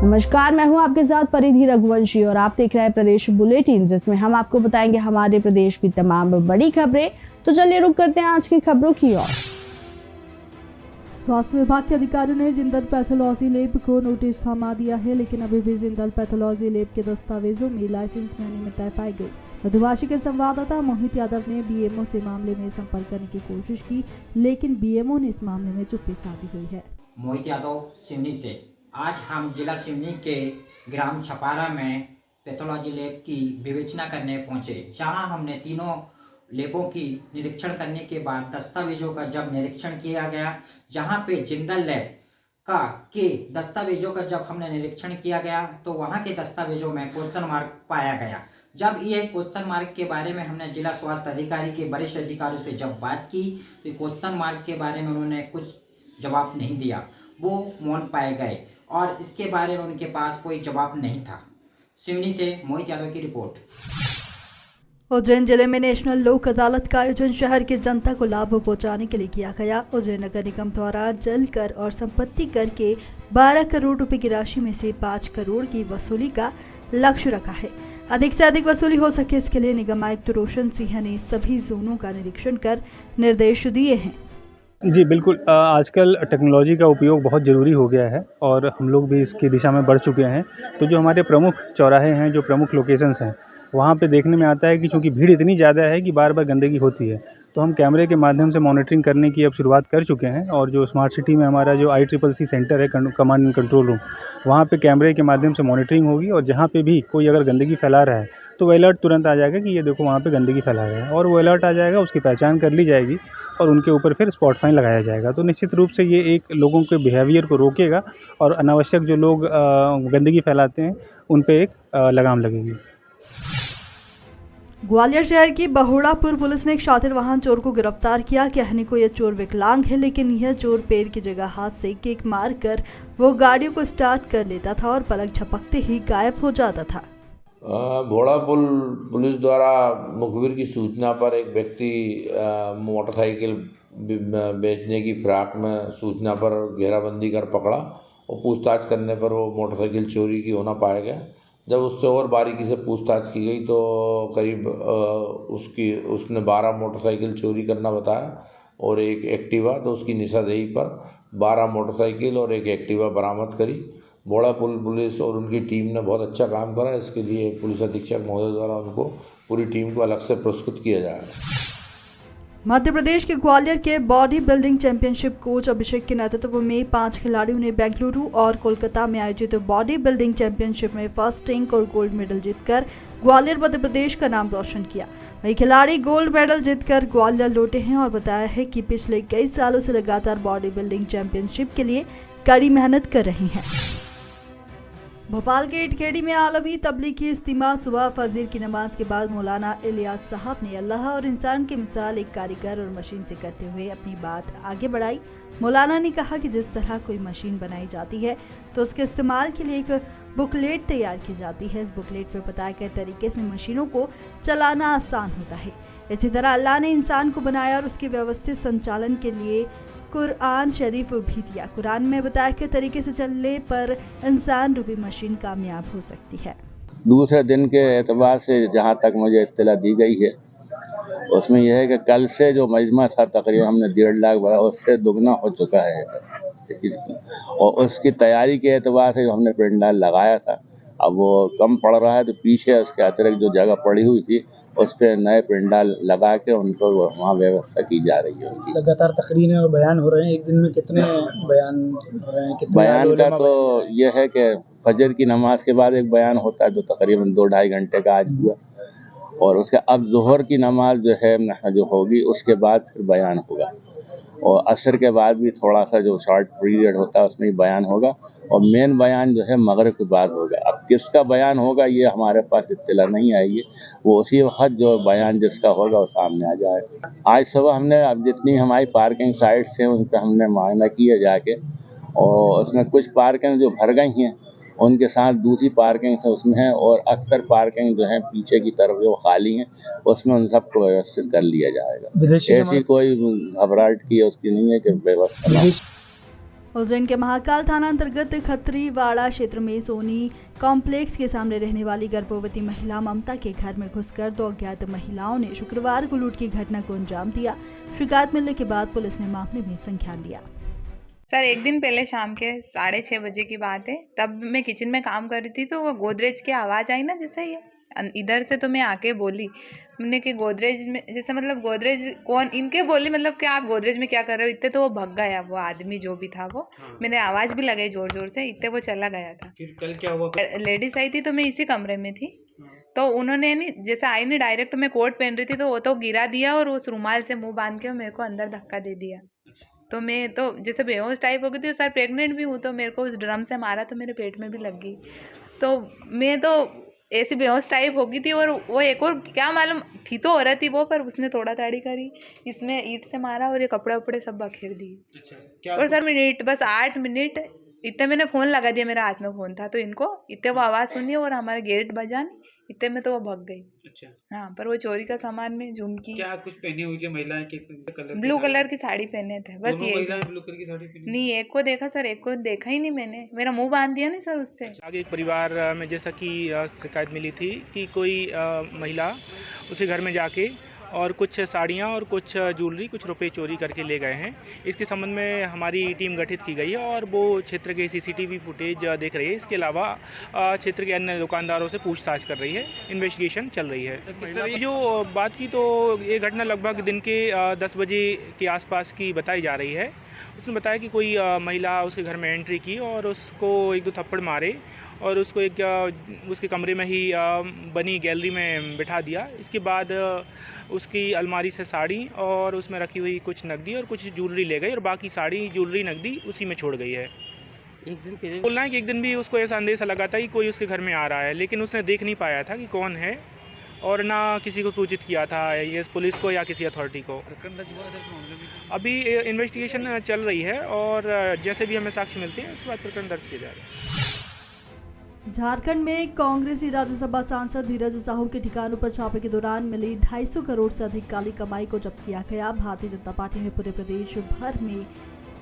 नमस्कार, मैं हूं आपके साथ परिधि रघुवंशी और आप देख रहे हैं प्रदेश बुलेटिन, जिसमें हम आपको बताएंगे हमारे प्रदेश की तमाम बड़ी खबरें। तो चलिए रुक करते हैं आज की खबरों की ओर। स्वास्थ्य विभाग के अधिकारियों ने जिंदल पैथोलॉजी लैब को नोटिस थमा दिया है, लेकिन अभी भी जिंदल पैथोलॉजी लैब के दस्तावेजों में लाइसेंस में अनियमितता पाई गई। मधुवाशी के संवाददाता मोहित यादव ने बीएमओ से मामले में संपर्क करने की कोशिश की, लेकिन बीएमओ ने इस मामले में चुप्पी साधी हुई है। मोहित यादव सिवनी से। आज हम जिला सिवनी के ग्राम छपारा में पैथोलॉजी लैब की विवेचना करने पहुंचे, जहां हमने तीनों लैबों की निरीक्षण करने के बाद दस्तावेजों का जब निरीक्षण किया गया, जहां पे जिंदल लैब के दस्तावेजों का जब हमने निरीक्षण किया गया तो वहां के दस्तावेजों में क्वेश्चन मार्क पाया गया। जब ये क्वेश्चन मार्क के बारे में हमने जिला स्वास्थ्य अधिकारी के वरिष्ठ अधिकारियों से जब बात की तो क्वेश्चन मार्क के बारे में उन्होंने कुछ जवाब नहीं दिया, वो मौन पाए गए और इसके बारे में उनके पास कोई जवाब नहीं था। सिवनी से मोहित यादव की रिपोर्ट। उज्जैन जिले में नेशनल लोक अदालत का आयोजन शहर की जनता को लाभ पहुंचाने के लिए किया गया। उज्जैन नगर निगम द्वारा जल कर और संपत्ति कर के 12 करोड़ रुपए की राशि में से 5 करोड़ की वसूली का लक्ष्य रखा है। अधिक से अधिक वसूली हो सके, इसके लिए निगम आयुक्त रोशन सिंह ने सभी जोनों का निरीक्षण कर निर्देश दिए हैं। जी बिल्कुल, आजकल टेक्नोलॉजी का उपयोग बहुत ज़रूरी हो गया है और हम लोग भी इसकी दिशा में बढ़ चुके हैं। तो जो हमारे प्रमुख चौराहे हैं, जो प्रमुख लोकेशंस हैं, वहाँ पे देखने में आता है कि चूँकि भीड़ इतनी ज़्यादा है कि बार बार गंदगी होती है, तो हम कैमरे के माध्यम से मॉनिटरिंग करने की अब शुरुआत कर चुके हैं। और जो स्मार्ट सिटी में हमारा जो ICCC सेंटर है, कमांड एंड कंट्रोल रूम, वहाँ पे कैमरे के माध्यम से मॉनिटरिंग होगी और जहाँ पे भी कोई अगर गंदगी फैला रहा है तो वो अलर्ट तुरंत आ जाएगा कि ये देखो वहाँ पे गंदगी फैला रहा है, और वो अलर्ट आ जाएगा, उसकी पहचान कर ली जाएगी और उनके ऊपर फिर स्पॉट फाइन लगाया जाएगा। तो निश्चित रूप से ये एक लोगों के बिहेवियर को रोकेगा और अनावश्यक जो लोग गंदगी फैलाते हैं उन पे एक लगाम लगेगी। ग्वालियर शहर की बहुड़ापुर पुलिस ने एक शातिर वाहन चोर को गिरफ्तार किया। कहने को यह चोर विकलांग है, लेकिन यह चोर पैर की जगह हाथ से किक मारकर वो गाड़ियों को स्टार्ट कर लेता था और पलक झपकते ही गायब हो जाता था। घोड़ापुल पुलिस द्वारा मुखबिर की सूचना पर एक व्यक्ति मोटरसाइकिल बेचने की फिराक में सूचना पर घेराबंदी कर पकड़ा और पूछताछ करने पर वो मोटरसाइकिल चोरी की होना पाया गया। जब उससे और बारीकी से पूछताछ की गई तो करीब उसने 12 मोटरसाइकिल चोरी करना बताया और एक एक्टिवा, तो उसकी निशानदेही पर 12 मोटरसाइकिल और एक एक्टिवा बरामद करी। घोड़ापुल पुलिस और उनकी टीम ने बहुत अच्छा काम करा। इसके लिए पुलिस अधीक्षक महोदय द्वारा उनको पूरी टीम को अलग से पुरस्कृत किया जाएगा। मध्य प्रदेश के ग्वालियर के बॉडी बिल्डिंग चैंपियनशिप कोच अभिषेक के नेतृत्व में 5 खिलाड़ियों ने बेंगलुरु और कोलकाता में आयोजित बॉडी बिल्डिंग चैंपियनशिप में फर्स्ट रैंक और गोल्ड मेडल जीतकर ग्वालियर मध्य प्रदेश का नाम रोशन किया। वही खिलाड़ी गोल्ड मेडल जीतकर ग्वालियर लौटे हैं और बताया है कि पिछले कई सालों से लगातार बॉडी बिल्डिंग चैंपियनशिप के लिए कड़ी मेहनत कर रही हैं। भोपाल के इटखेड़ी में आलमी तबलीगी इज्तिमा सुबह फजर की नमाज के बाद मौलाना इलियास साहब ने अल्लाह और इंसान की मिसाल एक कारीगर और मशीन से करते हुए अपनी बात आगे बढ़ाई। मौलाना ने कहा कि जिस तरह कोई मशीन बनाई जाती है तो उसके इस्तेमाल के लिए एक बुकलेट तैयार की जाती है। इस बुकलेट पर बताए गए तरीके से मशीनों को चलाना आसान होता है। इसी तरह अल्लाह ने इंसान को बनाया और उसके व्यवस्थित संचालन के लिए कुरान शरीफ भी दिया। कुरान में बताया कि तरीके से चलने पर इंसान रूपी मशीन कामयाब हो सकती है। दूसरे दिन के एतबार से जहाँ तक मुझे इत्तला दी गई है उसमें यह है कि कल से जो मजमा था तकरीबन हमने 1.5 लाख भरा, उससे दुगना हो चुका है और उसकी तैयारी के एतबार से जो हमने पंडाल लगाया था अब वो कम पड़ रहा है, तो पीछे उसके अतिरिक्त जो जगह पड़ी हुई थी उस पर नए पंडाल लगा के उनको वहाँ व्यवस्था की जा रही है। लगातार तकरीरें और बयान हो रहे हैं, एक दिन में कितने बयान हो रहे हैं? कितने बयान का तो यह है कि फजर की नमाज के बाद एक बयान होता है जो तकरीबन 2-2.5 घंटे का आज हुआ, और उसके अब जोहर की नमाज जो है जो होगी उसके बाद फिर बयान होगा, और असर के बाद भी थोड़ा सा जो शॉर्ट पीरियड होता है उसमें ही बयान होगा, और मेन बयान जो है मगरिब के बाद होगा। अब किसका बयान होगा ये हमारे पास इत्तला नहीं आई है, वो उसी वक्त जो बयान जिसका होगा वो सामने आ जाएगा। आज सुबह हमने अब जितनी हमारी पार्किंग साइट्स हैं उन पर हमने मुआयना किया जाके, और उसमें कुछ पार्किंग जो भर गई हैं उनके साथ दूसरी पार्किंग से उसमें है, और अक्सर पार्किंग जो है पीछे की तरफ जो खाली हैं उसमें उन सबको व्यवस्थित कर लिया जाएगा। ऐसी कोई घबराहट की उसकी नहीं है कि व्यवस्था। उज्जैन के महाकाल थाना अंतर्गत खत्रीवाड़ा क्षेत्र में सोनी कॉम्प्लेक्स के सामने रहने वाली गर्भवती महिला ममता के घर में घुसकर 2 अज्ञात महिलाओं ने शुक्रवार को लूट की घटना को अंजाम दिया। शिकायत मिलने के बाद पुलिस ने मामले में संज्ञान लिया। सर, एक दिन पहले शाम के 6:30 बजे की बात है। तब मैं किचन में काम कर रही थी तो वो गोदरेज की आवाज़ आई ना, जैसे ये इधर से, तो मैं आके बोली मैंने कि गोदरेज में, जैसे मतलब गोदरेज कौन, इनके बोली मतलब कि आप गोदरेज में क्या कर रहे हो। इतने तो वो भग गया, वो आदमी जो भी था वो। मैंने आवाज़ भी लगाई जोर जोर से, इतने वो चला गया था। फिर कल क्या हुआ? लेडीज आई थी तो मैं इसी कमरे में थी, तो उन्होंने नहीं, जैसे आई नहीं डायरेक्ट, मैं कोट पहन रही थी तो वो तो गिरा दिया और उस रुमाल से मुँह बांध के मेरे को अंदर धक्का दे दिया। तो मैं तो जैसे बेहोश टाइप हो गई थी। सर, प्रेग्नेंट भी हूँ, तो मेरे को उस ड्रम से मारा तो मेरे पेट में भी लग गई। तो मैं तो ऐसी बेहोश टाइप हो गई थी। और वो एक और क्या मालूम थी तो औरत थी वो, पर उसने तोड़ा ताड़ी करी, इसमें ईंट से मारा और ये कपड़े वपड़े सब बखेर दिए। और सर मिनट, बस 8 मिनट इतने मैंने फ़ोन लगा दिया, मेरे हाथ में फ़ोन था, तो इनको इतने वो आवाज़ सुनी और हमारे गेट बजा नहीं, इतने में तो वो भग गई। अच्छा। हाँ, पर वो चोरी का सामान में झुमकी, क्या कुछ पहनी हुई है महिलाएं के कलर? ब्लू कलर की साड़ी पहने थे, बस ये। महिलाएं ब्लू कलर की साड़ी पहनी? नहीं, एक को देखा सर, एक को देखा ही नहीं मैंने, मेरा मुंह बांध दिया नहीं सर उससे। आगे एक परिवार में जैसा कि शिकायत मिली थी कि कोई महिला उसके घर में जाके और कुछ साड़ियाँ और कुछ ज्वेलरी, कुछ रुपए चोरी करके ले गए हैं। इसके संबंध में हमारी टीम गठित की गई है और वो क्षेत्र के सीसीटीवी फुटेज देख रही है। इसके अलावा क्षेत्र के अन्य दुकानदारों से पूछताछ कर रही है, इन्वेस्टिगेशन चल रही है। जो बात की तो ये घटना लगभग दिन के 10 बजे के आसपास की बताई जा रही है। उसने बताया कि कोई महिला उसके घर में एंट्री की और उसको 1-2 थप्पड़ मारे और उसको उसके कमरे में ही बनी गैलरी में बिठा दिया। इसके बाद उसकी अलमारी से साड़ी और उसमें रखी हुई कुछ नकदी और कुछ ज्वेलरी ले गई और बाकी साड़ी, ज्वेलरी, नकदी उसी में छोड़ गई है। एक दिन पहले बोलना है कि एक दिन भी उसको ऐसा अंदेशा लगा था कि कोई उसके घर में आ रहा है, लेकिन उसने देख नहीं पाया था कि कौन है और ना किसी को सूचित किया था, ये पुलिस को या किसी अथॉरिटी को। अभी इन्वेस्टिगेशन चल रही है और जैसे भी हमें साक्ष्य मिलते हैं उसके बाद प्रकरण दर्ज किया जाएगा। झारखंड में कांग्रेसी राज्यसभा सांसद धीरज साहू के ठिकानों पर छापे के दौरान मिली 250 करोड़ से अधिक काली कमाई को जब्त किया गया। भारतीय जनता पार्टी ने पूरे प्रदेश भर में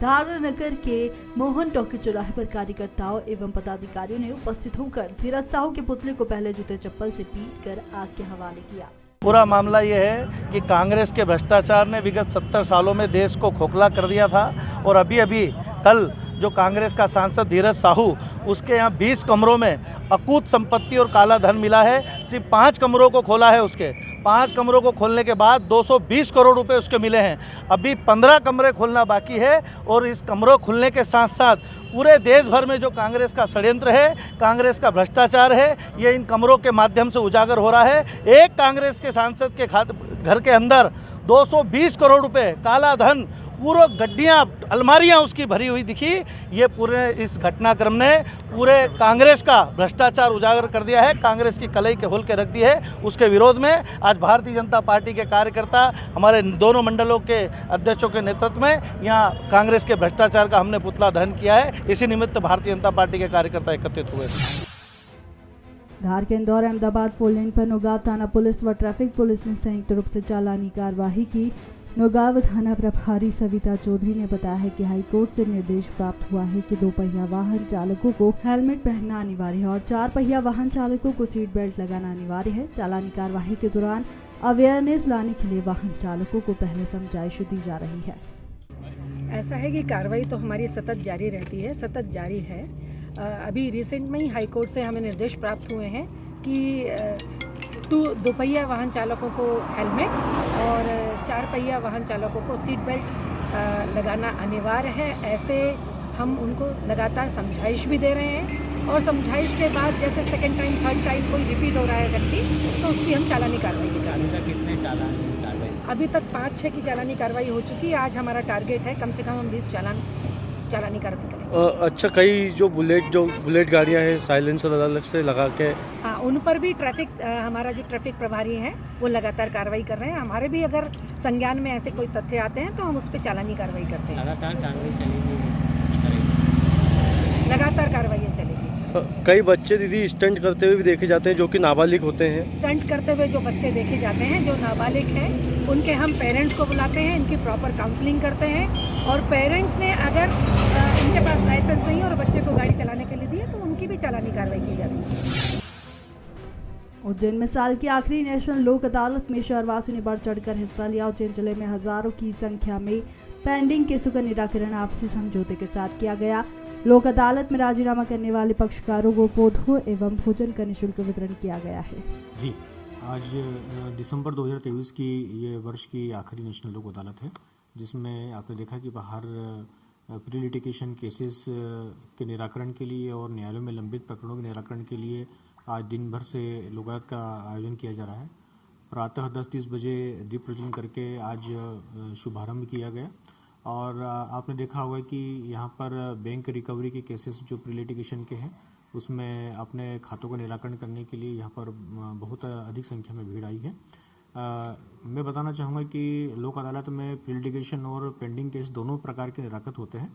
धारानगर के मोहन टॉकी चौराहे पर कार्यकर्ताओं एवं पदाधिकारियों ने उपस्थित होकर धीरज साहू के पुतले को पहले जूते चप्पल से पीट कर आग के हवाले किया। पूरा मामला ये है कि कांग्रेस के भ्रष्टाचार ने विगत 70 सालों में देश को खोखला कर दिया था और अभी कल जो कांग्रेस का सांसद धीरज साहू, उसके यहाँ 20 कमरों में अकूत संपत्ति और काला धन मिला है। सिर्फ 5 कमरों को खोला है, उसके 5 कमरों को खोलने के बाद 220 करोड़ रुपए उसके मिले हैं। अभी 15 कमरे खोलना बाकी है और इस कमरों खुलने के साथ साथ पूरे देश भर में जो कांग्रेस का षड्यंत्र है, कांग्रेस का भ्रष्टाचार है, ये इन कमरों के माध्यम से उजागर हो रहा है। एक कांग्रेस के सांसद के घर के अंदर 220 करोड़ रुपए काला धन, पूरा गड्डियाँ, अलमारियाँ उसकी भरी हुई दिखी। ये पूरे इस घटनाक्रम ने पूरे कांग्रेस का भ्रष्टाचार उजागर कर दिया है, कांग्रेस की कलई के खोल के रख दी है। उसके विरोध में आज भारतीय जनता पार्टी के कार्यकर्ता हमारे दोनों मंडलों के अध्यक्षों के नेतृत्व में यहाँ कांग्रेस के भ्रष्टाचार का हमने पुतला दहन किया है। इसी निमित्त भारतीय जनता पार्टी के कार्यकर्ता एकत्रित हुए। धार के इंदौर अहमदाबाद 4 लेन पर नौगांव थाना पुलिस व ट्रैफिक पुलिस ने संयुक्त रूप से चालानी कार्रवाई की। नौगांव थाना प्रभारी सविता चौधरी ने बताया है कि हाईकोर्ट से निर्देश प्राप्त हुआ है कि 2 पहिया वाहन चालकों को हेलमेट पहनना अनिवार्य है और 4 पहिया वाहन चालकों को सीट बेल्ट लगाना अनिवार्य है। चालानी कार्रवाई के दौरान अवेयरनेस लाने के लिए वाहन चालकों को पहले समझाइश दी जा रही है। ऐसा है कि कार्रवाई तो हमारी सतत जारी रहती है, सतत जारी है। अभी रिसेंट में ही हाईकोर्ट से हमें निर्देश प्राप्त हुए हैं कि 2 पहिया वाहन चालकों को हेलमेट और 4 पहिया वाहन चालकों को सीट बेल्ट लगाना अनिवार्य है। ऐसे हम उनको लगातार समझाइश भी दे रहे हैं और समझाइश के बाद जैसे सेकंड टाइम, थर्ड टाइम कोई रिपीट हो रहा है व्यक्ति, तो उसकी हम चालानी कार्रवाई निकालेंगे। कितने चालानी कार्रवाई? अभी तक 5-6 की चालानी कार्रवाई हो चुकी है। आज हमारा टारगेट है कम से कम हम 20 चालानी कार्रवाई करेंगे। अच्छा, कई जो बुलेट गाड़ियां हैं साइलेंसर अलग से लगा के, हाँ, उन पर भी हमारा जो ट्रैफिक प्रभारी हैं वो लगातार कार्रवाई कर रहे हैं। हमारे भी अगर संज्ञान में ऐसे कोई तथ्य आते हैं तो हम उस पर चालानी कार्रवाई करते हैं। लगातार कार्रवाई चलेगी? लगातार कार्रवाई चलेगी। कई बच्चे दीदी स्टंट करते हुए भी देखे जाते हैं जो कि नाबालिग होते हैं। स्टंट करते हुए जो बच्चे देखे जाते हैं जो नाबालिग हैं उनके हम पेरेंट्स को बुलाते हैं, इनकी प्रॉपर काउंसलिंग करते हैं और पेरेंट्स ने अगर इनके पास लाइसेंस नहीं है और बच्चे को गाड़ी चलाने के लिए दी है तो उनकी भी चालानी कार्रवाई की जाती है। उज्जैन में साल की आखिरी नेशनल लोक अदालत में शहरवासियों ने बढ़ चढ़कर हिस्सा लिया। उज्जैन जिले में हजारों की संख्या में पेंडिंग केसों का निराकरण आपसी समझौते के साथ किया गया। लोक अदालत में राजीनामा करने वाले पक्षकारों को पौधों एवं भोजन का निःशुल्क वितरण किया गया है। जी, आज दिसंबर 2023 की ये वर्ष की आखिरी नेशनल लोक अदालत है, जिसमें आपने देखा कि बाहर प्री लिटिगेशन केसेस के निराकरण के लिए और न्यायालयों में लंबित प्रकरणों के निराकरण के लिए आज दिन भर से लोक अदालत का आयोजन किया जा रहा है। प्रातः 10:30 बजे दीप प्रज्वलन करके आज शुभारंभ किया गया और आपने देखा होगा कि यहाँ पर बैंक रिकवरी के केसेस जो प्री लिटिगेशन के हैं उसमें अपने खातों का निराकरण करने के लिए यहाँ पर बहुत अधिक संख्या में भीड़ आई है। मैं बताना चाहूँगा कि लोक अदालत में प्री लिटिगेशन और पेंडिंग केस दोनों प्रकार के निराकरण होते हैं।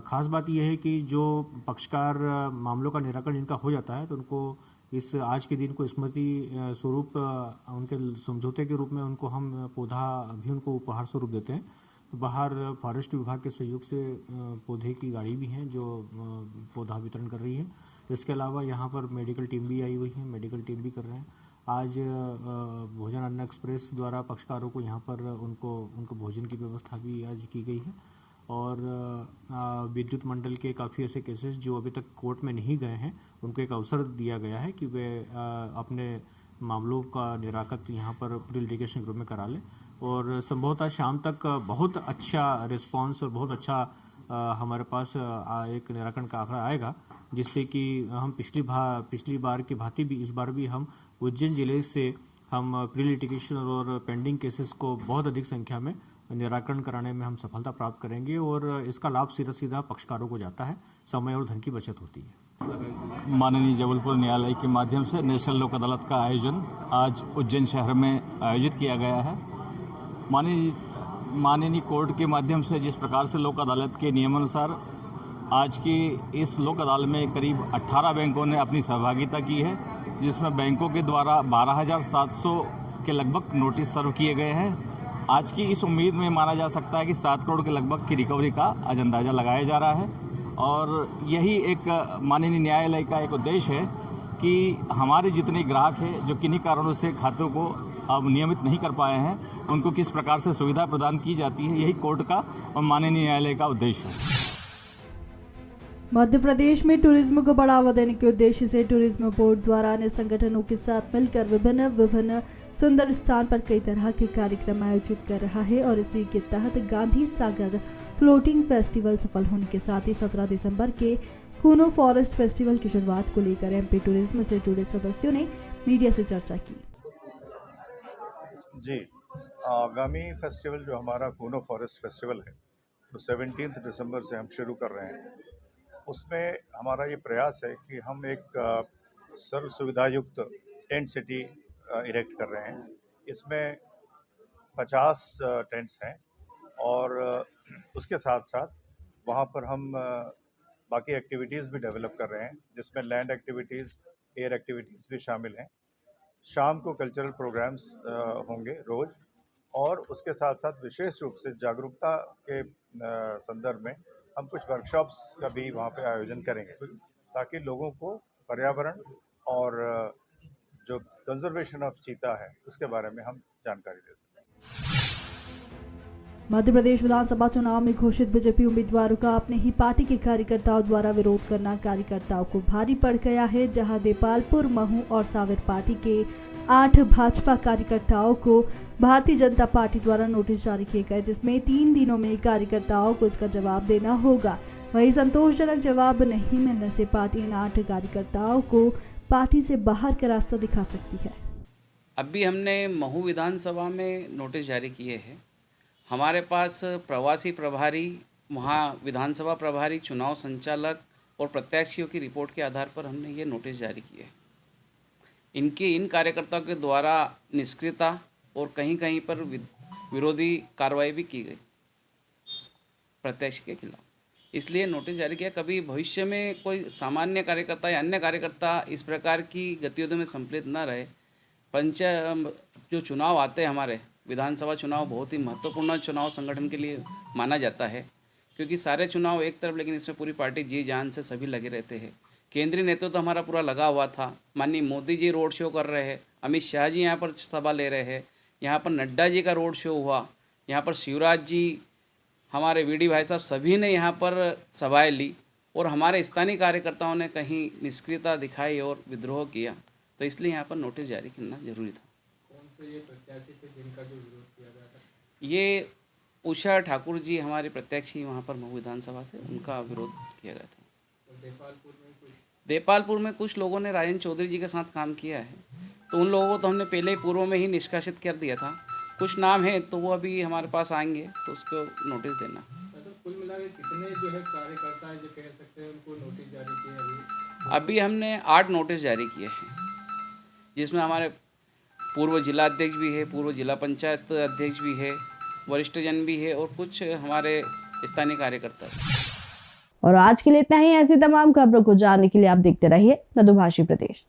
ख़ास बात यह है कि जो पक्षकार मामलों का निराकरण जिनका हो जाता है तो उनको इस आज के दिन को स्मृति स्वरूप उनके समझौते के रूप में उनको हम पौधा भी उनको उपहार स्वरूप देते हैं। बाहर फॉरेस्ट विभाग के सहयोग से पौधे की गाड़ी भी है जो पौधा वितरण कर रही है। इसके अलावा यहाँ पर मेडिकल टीम भी आई हुई है, मेडिकल टीम भी कर रहे हैं। आज भोजन अन्न एक्सप्रेस द्वारा पक्षकारों को यहाँ पर उनको भोजन की व्यवस्था भी आज की गई है और विद्युत मंडल के काफ़ी ऐसे केसेस जो अभी तक कोर्ट में नहीं गए हैं उनको एक अवसर दिया गया है कि वे अपने मामलों का निराकरण यहाँ पर प्री लिटिगेशन ग्रुप में करा लें और संभवतः शाम तक बहुत अच्छा रिस्पांस और बहुत अच्छा हमारे पास एक निराकरण का आंकड़ा आएगा, जिससे कि हम पिछली बार की भांति भी इस बार भी हम उज्जैन जिले से हम प्री लिटिगेशन और पेंडिंग केसेस को बहुत अधिक संख्या में निराकरण कराने में हम सफलता प्राप्त करेंगे और इसका लाभ सीधा पक्षकारों को जाता है, समय और धन की बचत होती है। माननीय जबलपुर न्यायालय के माध्यम से नेशनल लोक अदालत का आयोजन आज उज्जैन शहर में आयोजित किया गया है। माननीय कोर्ट के माध्यम से जिस प्रकार से लोक अदालत के नियमानुसार आज की इस लोक अदालत में करीब 18 बैंकों ने अपनी सहभागिता की है, जिसमें बैंकों के द्वारा 12,700 के लगभग नोटिस सर्व किए गए हैं। आज की इस उम्मीद में माना जा सकता है कि 7 करोड़ के लगभग की रिकवरी का आज अंदाज़ा लगाया जा रहा है और यही एक माननीय न्यायालय का एक उद्देश्य है कि हमारे जितने ग्राहक हैं जो किन्हीं कारणों से खातों को अब नियमित नहीं कर पाए हैं, उनको किस प्रकार से सुविधा प्रदान की जाती है, यही कोर्ट का और माननीय न्यायालय का उद्देश्य है। मध्य प्रदेश में टूरिज्म को बढ़ावा देने के उद्देश्य से टूरिज्म बोर्ड द्वारा अन्य संगठनों के साथ मिलकर विभिन्न सुंदर स्थान पर कई तरह के कार्यक्रम आयोजित कर रहा है और इसी के तहत गांधी सागर फ्लोटिंग फेस्टिवल सफल होने के साथ ही 17 दिसंबर के कूनो फॉरेस्ट फेस्टिवल की शुरुआत को लेकर एमपी टूरिज्म से जुड़े सदस्यों ने मीडिया से चर्चा की। जी, आगामी फेस्टिवल जो हमारा कूनो फॉरेस्ट फेस्टिवल है तो 17 दिसंबर से हम शुरू कर रहे हैं। उसमें हमारा ये प्रयास है कि हम एक सर्व सुविधा युक्त टेंट सिटी इरेक्ट कर रहे हैं। इसमें 50 टेंट्स हैं और उसके साथ साथ वहाँ पर हम बाकी एक्टिविटीज़ भी डेवलप कर रहे हैं, जिसमें लैंड एक्टिविटीज़, एयर एक्टिविटीज़ भी शामिल हैं। शाम को कल्चरल प्रोग्राम्स होंगे रोज़ और उसके साथ साथ विशेष रूप से जागरूकता के संदर्भ में हम कुछ वर्कशॉप्स का भी वहाँ पे आयोजन करेंगे ताकि लोगों को पर्यावरण और जो कंजर्वेशन ऑफ चीता है उसके बारे में हम जानकारी दे सकें। मध्य प्रदेश विधानसभा चुनाव में घोषित बीजेपी उम्मीदवारों का अपने ही पार्टी के कार्यकर्ताओं द्वारा विरोध करना कार्यकर्ताओं को भारी पड़ गया है, जहां देपालपुर, महू और सावेर पार्टी के 8 भाजपा कार्यकर्ताओं को भारतीय जनता पार्टी द्वारा नोटिस जारी किए गए, जिसमें 3 दिनों में कार्यकर्ताओं को इसका जवाब देना होगा। वहीं संतोषजनक जवाब नहीं मिलने से पार्टी इन 8 कार्यकर्ताओं को पार्टी से बाहर का रास्ता दिखा सकती है। अभी हमने महू विधानसभा में नोटिस जारी किए हैं। हमारे पास प्रवासी प्रभारी, वहाँ विधानसभा प्रभारी, चुनाव संचालक और प्रत्याशियों की रिपोर्ट के आधार पर हमने ये नोटिस जारी किए। इन कार्यकर्ताओं के द्वारा निष्क्रियता और कहीं कहीं पर विरोधी कार्रवाई भी की गई प्रत्याशी के खिलाफ। इसलिए नोटिस जारी किया। कभी भविष्य में कोई सामान्य कार्यकर्ता या अन्य कार्यकर्ता इस प्रकार की गतिविधियों में सम्मिलित न रहे। जो चुनाव आते हैं हमारे विधानसभा चुनाव बहुत ही महत्वपूर्ण चुनाव संगठन के लिए माना जाता है, क्योंकि सारे चुनाव एक तरफ, लेकिन इसमें पूरी पार्टी जी जान से सभी लगे रहते हैं। केंद्रीय नेतृत्व तो हमारा पूरा लगा हुआ था। माननीय मोदी जी रोड शो कर रहे हैं, अमित शाह जी यहाँ पर सभा ले रहे हैं, यहाँ पर नड्डा जी का रोड शो हुआ, यहाँ पर शिवराज जी, हमारे वीडी भाई साहब, सभी ने यहाँ पर सभाएं ली और हमारे स्थानीय कार्यकर्ताओं ने कहीं निष्क्रियता दिखाई और विद्रोह किया, तो इसलिए यहाँ पर नोटिस जारी करना जरूरी था। कौन से ये प्रत्याशी थे जिनका जो विरोध किया गया था? ये उषा ठाकुर जी हमारे प्रत्याशी वहाँ पर महू विधानसभा थे, उनका विरोध किया गया था। देपालपुर में कुछ लोगों ने राजन चौधरी जी के साथ काम किया है, तो उन लोगों को तो हमने पहले ही पूर्व में ही निष्कासित कर दिया था। कुछ नाम है तो वो अभी हमारे पास आएंगे तो उसको नोटिस देना। कुल मिला के कितने जो है कार्यकर्ता है जो कह सकते हैं उनको नोटिस जारी किए? अभी हमने 8 नोटिस जारी किए हैं, जिसमें हमारे पूर्व जिला अध्यक्ष भी है, पूर्व जिला पंचायत अध्यक्ष भी है, वरिष्ठ जन भी है और कुछ हमारे स्थानीय कार्यकर्ता है। और आज के लिए इतना ही। ऐसी तमाम खबरों को जानने के लिए आप देखते रहिए मधुभाषी प्रदेश।